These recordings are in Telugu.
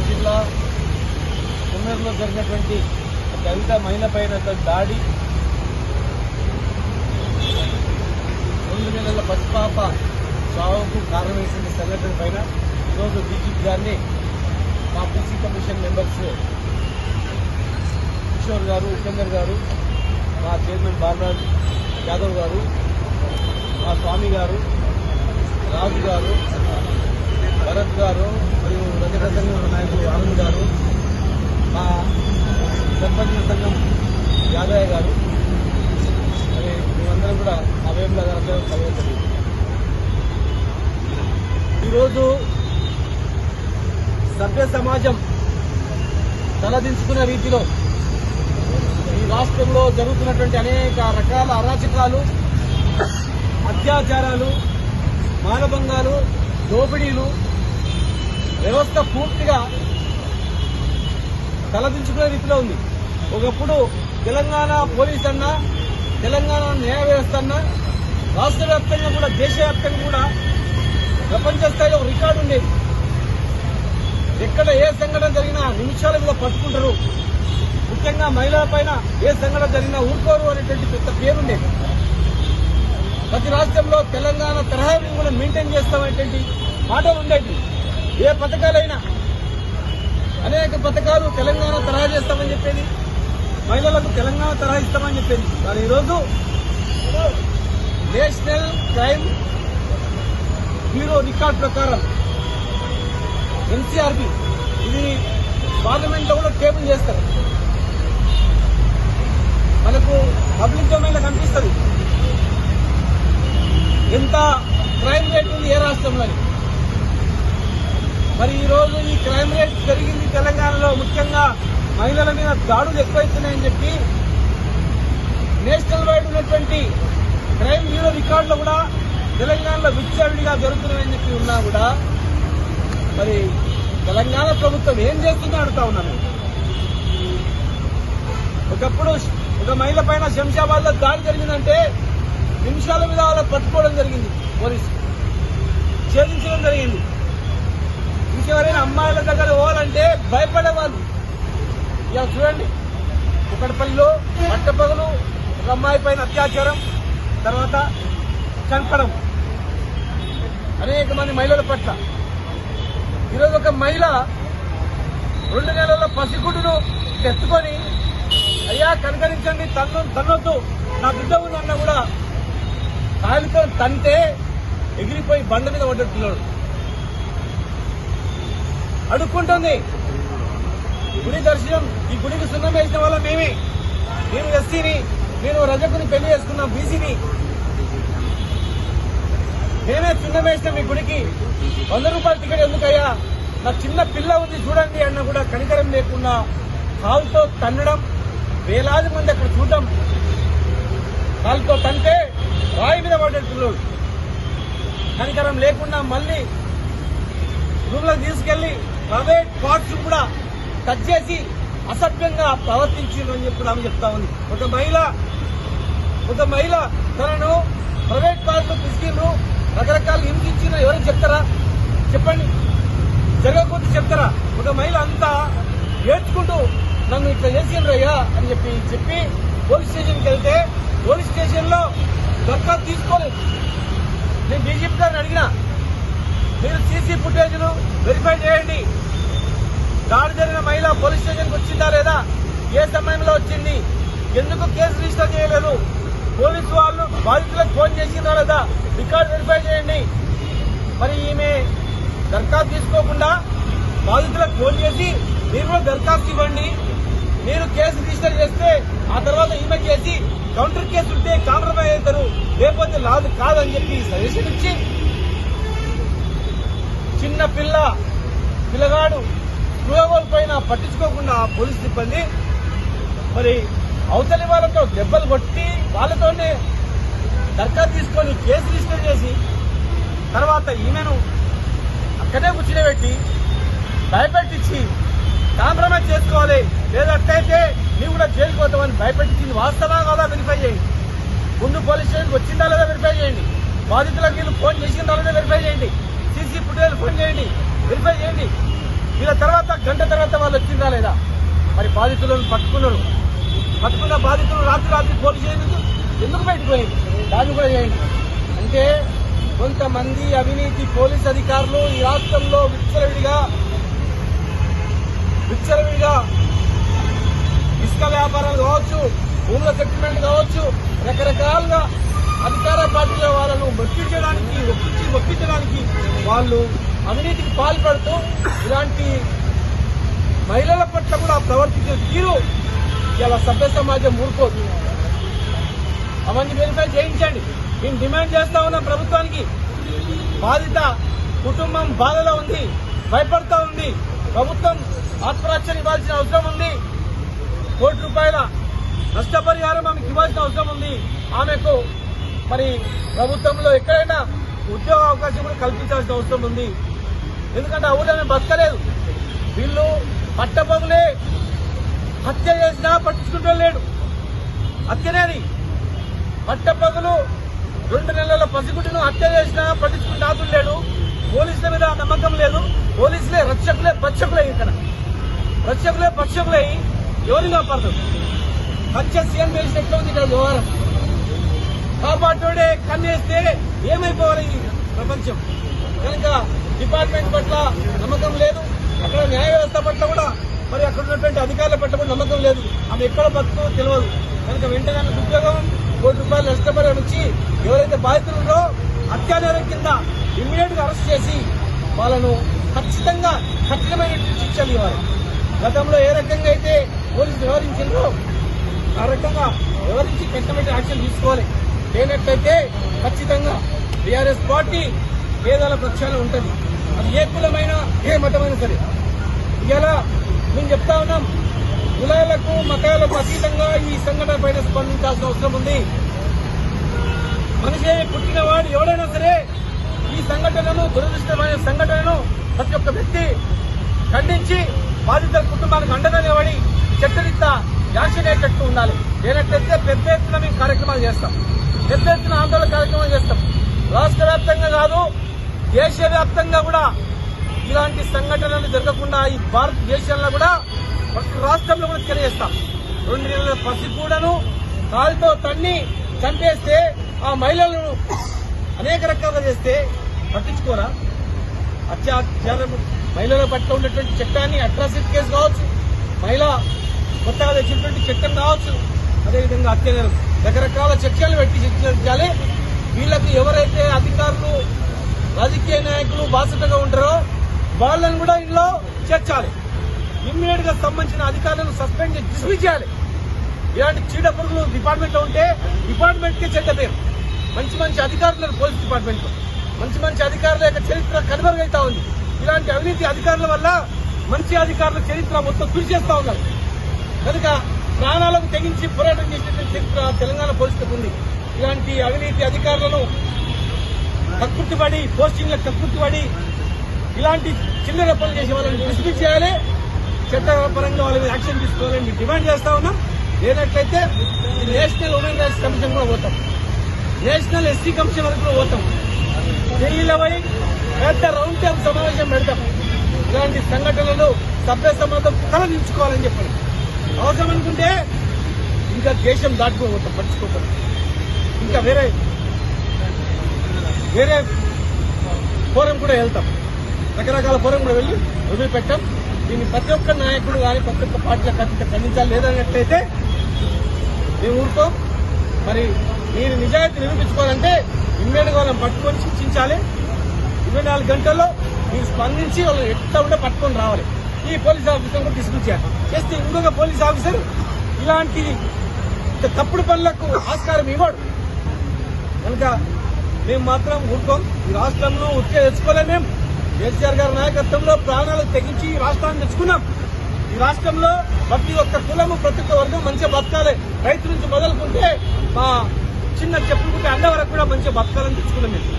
జిల్లా కుమ్మేరులో జరిగినటువంటి దళిత మహిళపైన దాడి, 2 నెలల పసిపాప చావుకు కారణం వేసిన సంఘటన పైన ఈరోజు డీజీపీ గారిని మా పీసీ కమిషన్ మెంబర్స్ కిషోర్ గారు, ఉపేందర్ గారు, మా చైర్మన్ బాలరాజ్ యాదవ్ గారు, మా స్వామి గారు, రాజు గారు, భరత్ గారు మరియు రజక సంఘం నాయకులు ఆనంద్ గారు, మా సర్పంచ్ సంఘం యాదయ్య గారు, మరి మేమందరం కూడా అవేంలా గారు కలవలేదు. ఈరోజు సభ్య సమాజం తలదించుకున్న రీతిలో ఈ రాష్ట్రంలో జరుగుతున్నటువంటి అనేక రకాల అరాచకాలు, అత్యాచారాలు, మానభంగాలు, దోపిడీలు, వ్యవస్థ పూర్తిగా తలదించుకునే రీతిలో ఉంది. ఒకప్పుడు తెలంగాణ పోలీస్ అన్నా, తెలంగాణ న్యాయ వ్యవస్థ అన్నా రాష్ట్ర వ్యాప్తంగా కూడా, దేశవ్యాప్తంగా కూడా ప్రపంచ స్థాయిలో రికార్డు ఉండేది. ఎక్కడ ఏ సంఘటన జరిగినా నిమిషాల మీద పట్టుకుంటారు. ముఖ్యంగా మహిళల పైన ఏ సంఘటన జరిగినా ఊరుకోరు అనేటువంటి పెద్ద పేరుండేది. ప్రతి రాష్ట్రంలో తెలంగాణ తరహాని కూడా మెయింటైన్ చేస్తామనేటువంటి మాటలు ఉండేవి. ఏ పథకాలైనా అనేక పథకాలు తెలంగాణ తరహా చేస్తామని చెప్పేది, మహిళలకు తెలంగాణ తరహా ఇస్తామని చెప్పేది. కానీ ఈరోజు నేషనల్ క్రైమ్ బ్యూరో రికార్డు ప్రకారం ఎన్సీఆర్బీ ఇది పార్లమెంట్ లో కూడా టేబుల్ చేస్తారు. మనకు పబ్లిక్ డొమైన్ లో కనిపిస్తుంది ఎంత క్రైమ్ రేట్ ఉంది ఏ రాష్ట్రంలో. మరి ఈ రోజు ఈ క్రైమ్ రేట్ పెరిగింది తెలంగాణలో, ముఖ్యంగా మహిళల మీద దాడులు ఎక్కువైతున్నాయని చెప్పి నేషనల్ వైడ్ ఉన్నటువంటి క్రైమ్ బ్యూరో రికార్డులో కూడా తెలంగాణలో విచ్చలవిడిగా జరుగుతున్నాయని చెప్పి ఉన్నా కూడా మరి తెలంగాణ ప్రభుత్వం ఏం చేస్తుందో అడుగుతా ఉన్నాను. ఒకప్పుడు ఒక మహిళ పైన శంషాబాద్ లో దాడి జరిగిందంటే నిమిషాల మీద వాళ్ళకి పట్టుకోవడం జరిగింది, పోలీసు ఛేదించడం జరిగింది. ఇంకెవరైనా అమ్మాయిల దగ్గర పోవాలంటే భయపడేవాళ్ళు. ఇలా చూడండి, కుకట్పల్లిలో పట్టపగలు ఒక అమ్మాయి పైన అత్యాచారం, తర్వాత చంపడం అనేక మంది మహిళల పట్ల. ఈరోజు ఒక మహిళ 2 నెలల పసిగుడ్డును ఎత్తుకొని, అయ్యా కనుకరించండి, తన్నొద్దు, నా బిడ్డ ఉందన్నా కూడా కాలితో తంటే ఎగిరిపోయి బండ మీద పడ్డట్టున్నాడు. అడుక్కుంటుంది. గుడి దర్శనం, ఈ గుడికి సున్నం వేసిన వల్ల నేను ఎస్సీని, నేను రజకుని పెళ్లి చేసుకున్నాం, బీసీని, నేనే సున్నం వేసిన మీ గుడికి 100 రూపాయల టికెట్ ఎందుకయ్యా, నా చిన్న పిల్ల ఉంది చూడండి అన్న కూడా కనికరం లేకుండా కాలుతో తన్నడం, వేలాది మంది అక్కడ చూడటం, కాలుతో తంటే రాయి మీద పడ్డట్టున్నాడు. కనికరం లేకుండా మళ్లీ రూమ్లోకి తీసుకెళ్లి ప్రైవేట్ పార్ట్స్ కూడా టచ్ చేసి అసభ్యంగా ప్రవర్తించిందని అని చెప్పి ఆమె చెప్తా ఉంది. ఒక మహిళ తనను ప్రైవేట్ పార్ట్స్ లో తీసుకెళ్లు, రకరకాల హింసించిన ఎవరికి చెప్తారా చెప్పండి, జరగకపోతే చెప్తారా? ఒక మహిళ అంతా ఏడ్చుకుంటూ నన్ను ఇట్లా చేసిండ్రయ్యా అని చెప్పి పోలీస్ స్టేషన్కి వెళ్తే పోలీస్ స్టేషన్ లో దరఖాస్తు తీసుకోలేదు. నేను డీజీపీ గారిని అడిగినా, మీరు సీసీ ఫుటేజ్ను వెరిఫై చేయండి, దాడి జరిగిన మహిళ పోలీస్ స్టేషన్కి వచ్చిందా లేదా, ఏ సమయంలో వచ్చింది, ఎందుకు కేసు రిజిస్టర్ చేయలేదు, పోలీసు వాళ్ళు బాధితులకు ఫోన్ చేసిందా లేదా, రికార్డు వెరిఫై చేయండి. మరి ఈమె దరఖాస్తు తీసుకోకుండా బాధితులకు ఫోన్ చేసి మీరు కూడా దరఖాస్తు ఇవ్వండి, మీరు కేసు రిజిస్టర్ చేస్తే ఆ తర్వాత ఈమె చేసి కౌంటర్ కేసు ఉంటే కాంప్రమైజ్ అవుతారు, లేకపోతే లాదు కాదని చెప్పి సజెషన్ ఇచ్చి చిన్న పిల్లగాడు స్పృహ పైన పట్టించుకోకుండా పోలీసు సిబ్బంది మరి అవతలి వాళ్ళతో దెబ్బలు కొట్టి వాళ్ళతోనే దరఖాస్తు తీసుకొని కేసు రిజిస్టర్ చేసి తర్వాత ఈమెను అక్కడే కూర్చునేబెట్టి భయపెట్టించి కాంప్రమైజ్ చేసుకోవాలి, లేదట్లయితే నీవు కూడా జైలుకు పోతామని భయపెట్టించింది వాస్తవా కాదా వెరిఫై చేయండి. ముందు పోలీస్ స్టేషన్కి వచ్చిందా లేదా వెరిఫై చేయండి, బాధితులకు వీళ్ళు ఫోన్ చేసిందా లేదా వెరిఫై చేయండి, సీసీ ఫుటేజ్ ఫోన్ చేయండి, వెరిఫై చేయండి. వీళ్ళ తర్వాత గంట తర్వాత వాళ్ళు వచ్చిందా లేదా? మరి బాధితులను పట్టుకున్న బాధితులు రాత్రి పోలీసు స్టేషన్ ఎందుకు బయటకు పోయింది? దాన్ని కూడా చేయండి. అంటే కొంతమంది అవినీతి పోలీస్ అధికారులు ఈ రాష్ట్రంలో విచ్చలవిడిగా ఇసుక వ్యాపారాలు కావచ్చు, భూముల సెటిల్మెంట్ కావచ్చు, రకరకాలుగా అధికార పార్టీల వాళ్ళను ఒప్పించడానికి వాళ్ళు అవినీతికి పాల్పడుతూ ఇలాంటి మహిళల పట్ల కూడా ప్రవర్తించే తీరు ఇలా సభ్య సమాజం ఊరుకోదు. అవన్నీ వెరిఫై చేయించండి. మేము డిమాండ్ చేస్తా ఉన్నాం ప్రభుత్వానికి. బాధిత కుటుంబం బాధలో ఉంది, భయపడతా ఉంది. ప్రభుత్వం ఆత్మరక్షణ ఇవ్వాల్సిన అవసరం ఉంది. ₹1 కోటి నష్టపరిహారం ఆమెకు ఇవ్వాల్సిన అవసరం ఉంది. ఆమెకు మరి ప్రభుత్వంలో ఎక్కడైనా ఉద్యోగ అవకాశం కూడా కల్పించాల్సిన అవసరం ఉంది. ఎందుకంటే ఆ ఊళ్ళో ఆమె బతకలేదు. వీళ్ళు పట్టపగులే హత్య చేసినా పట్టించుకుంటూ లేడు. హత్యనేది పట్టపగులు 2 నెలల పసిగుడ్డును హత్య చేసినా పట్టించుకుంటూ లేడు. పోలీసుల మీద నమ్మకం లేదు. పోలీసులే రక్షకులే ఇక్కడ రక్షకులే ఎవరిని కాపాడుతారు? హత్య సీఎం చేసిన ఎట్లా ఉంది ఇక్కడ వ్యవహారం? కాపాడోడే కన్నేస్తే ఏమైపోవాలి ఈ ప్రపంచం? కనుక డిపార్ట్మెంట్ పట్ల నమ్మకం లేదు. అక్కడ న్యాయ వ్యవస్థ పట్ల కూడా మరి అక్కడ ఉన్నటువంటి అధికారుల పట్ల కూడా నమ్మకం లేదు. ఆమె ఎక్కడ బతుకుతుందో తెలియదు. కనుక వెంటనే ఉద్యోగం ₹1 కోటి నష్టపరిహారం ఇచ్చి ఎవరైతే బాధితులు ఉన్నారో హత్యానేరం కింద ఇమ్మీడియట్ గా అరెస్ట్ చేసి వాళ్ళను ఖచ్చితంగా కఠినమైన శిక్షలు ఇవ్వాలి. గతంలో ఏ రకంగా అయితే పోలీసులు వ్యవహరించిందో ఆ రకంగా వ్యవహరించి కఠినమైన యాక్షన్ తీసుకోవాలి. లేనట్లయితే ఖచ్చితంగా టీఆర్ఎస్ పార్టీ పేదల పక్షాన ఉంటుంది. అది ఏ కులమైనా ఏ మతమైనా సరే. ఇలా మేము చెప్తా ఉన్నాం, కులాలకు మతాలకు అతీతంగా ఈ సంఘటన పైన స్పందించాల్సిన అవసరం ఉంది. మనిషి పుట్టినవాడు ఎవడైనా సరే ఈ సంఘటనను, దురదృష్టమైన సంఘటనను ప్రతి ఒక్క వ్యక్తి ఖండించి బాధితుల కుటుంబానికి అండగా నిలబడి చట్టరీత్యా యాక్షన్ అయ్యేటట్టు ఉండాలి. లేనట్లయితే పెద్ద ఎత్తున మేము కార్యక్రమాలు చేస్తాం. పెద్ద ఎత్తున ఆందోళన కార్యక్రమాలు చేస్తాం. రాష్ట్ర వ్యాప్తంగా కాదు, దేశవ్యాప్తంగా కూడా ఇలాంటి సంఘటనలు జరగకుండా ఈ భారతదేశంలో కూడా ప్రతి రాష్ట్రంలో కూడా తెలియజేస్తాం. 2 నెలల పసికూడను కాలుతో తన్ని చంపేస్తే ఆ మహిళలను అనేక రకాలుగా చేస్తే పట్టించుకోరా? అత్యాచారం మహిళల పట్ల ఉన్నటువంటి చట్టాన్ని అట్రాసిటీ కేసు కావచ్చు, మహిళ కొత్తగా తెచ్చినటువంటి చట్టం కావచ్చు, అదేవిధంగా హత్యాచారం రకరకాల చర్చలు పెట్టి శిక్షించాలి. వీళ్లకు ఎవరైతే అధికారులు, రాజకీయ నాయకులు బాధ్యతగా ఉంటారో వాళ్ళని కూడా ఇందులో చేర్చాలి. ఇమ్మీడియట్ గా సంబంధించిన అధికారులను సస్పెండ్ చేసి డిస్మిస్ చేయాలి. ఇలాంటి చీడ పురుగులు డిపార్ట్మెంట్ లో ఉంటే డిపార్ట్మెంట్ కే చెడ్డ పేరు. మంచి అధికారులు పోలీస్ డిపార్ట్మెంట్ లో మంచి అధికారుల యొక్క చరిత్ర కనుమరుగైతా ఉంది. ఇలాంటి అవినీతి అధికారుల వల్ల మంచి అధికారుల చరిత్ర మొత్తం తుడిచేస్తా ఉన్నారు. కనుక ప్రాణాలకు తెగించి పోరాటం చేసేటువంటి చరిత్ర తెలంగాణ పోలీసులకు ఉంది. ఇలాంటి అవినీతి అధికారులను కక్కుర్తిపడి, పోస్టింగ్లకు కక్కుర్తిపడి ఇలాంటి చిల్లర పనులు చేసే వాళ్ళని డిస్మిస్ చేయాలి. చట్టపరంగా వాళ్ళ మీద యాక్షన్ తీసుకోవాలని మేము డిమాండ్ చేస్తా ఉన్నాం. లేనట్లయితే నేషనల్ ఉమెన్ రైట్స్ కమిషన్ కూడా పోతాం, నేషనల్ ఎస్సీ కమిషన్ వరకు కూడా పోతాం. ఢిల్లీలో పోయి పెద్ద రౌండ్ టేబుల్ సమావేశం పెడతాం. ఇలాంటి సంఘటనలు సభ్య సమాజం తలదించుకోవాలని చెప్పండి. అవసరం అనుకుంటే ఇంకా దేశం దాటుకోపోతాం, పట్టించుకోతాం. ఇంకా వేరే ఫోరం కూడా వెళ్తాం, రకరకాల ఫోరం కూడా వెళ్ళి వదిలిపెట్టాం. దీన్ని ప్రతి ఒక్క నాయకుడు కానీ ప్రతి ఒక్క పార్టీలకు అత్యంత ఖండించాలి. లేదన్నట్లయితే మేము ఊరుకోం. మరి మీరు నిజాయితీ నిరూపించుకోవాలంటే ఇమ్మీడియట్ గా వాళ్ళని పట్టుకొని శిక్షించాలి. 24 గంటల్లో మీరు స్పందించి వాళ్ళని ఎట్లా ఉంటే పట్టుకొని రావాలి. ఈ పోలీస్ ఆఫీసర్ కూడా తీసుకొచ్చారు చేస్తే ఇంకొక పోలీస్ ఆఫీసర్ ఇలాంటి తప్పుడు పనులకు ఆస్కారం ఇవ్వడు. కనుక మేము మాత్రం ఊరుకోం. ఈ రాష్ట్రంలో ఉత్తే తెచ్చుకోలేం. మేము కేసీఆర్ గారి నాయకత్వంలో ప్రాణాలు తెగించి ఈ రాష్ట్రాన్ని తెచ్చుకున్నాం. ఈ రాష్ట్రంలో ప్రతి ఒక్క కులము, ప్రతి ఒక్క వర్గం మంచిగా బతకాలి. రైతు నుంచి మొదలుకుంటే మా చిన్న చెప్పుకుంటే అన్న వరకు కూడా మంచిగా బతకాలని తెచ్చుకున్నాం. మేము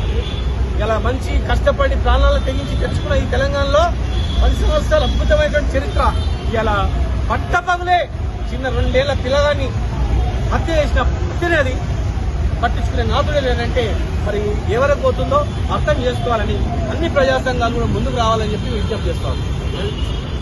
ఇలా మంచి కష్టపడి ప్రాణాలు తెగించి తెచ్చుకున్న ఈ తెలంగాణలో 10 సంవత్సరాల అద్భుతమైనటువంటి చరిత్ర. ఇలా పట్టపగులే చిన్న 2 ఏళ్ల పిల్లగాన్ని హత్య చేసిన హత్యనేది పట్టించుకునే నాదుడే లేదంటే మరి ఎవరికి పోతుందో అర్థం చేసుకోవాలని అన్ని ప్రజా సంఘాలు కూడా ముందుకు రావాలని చెప్పి విజ్ఞప్తి చేస్తాం.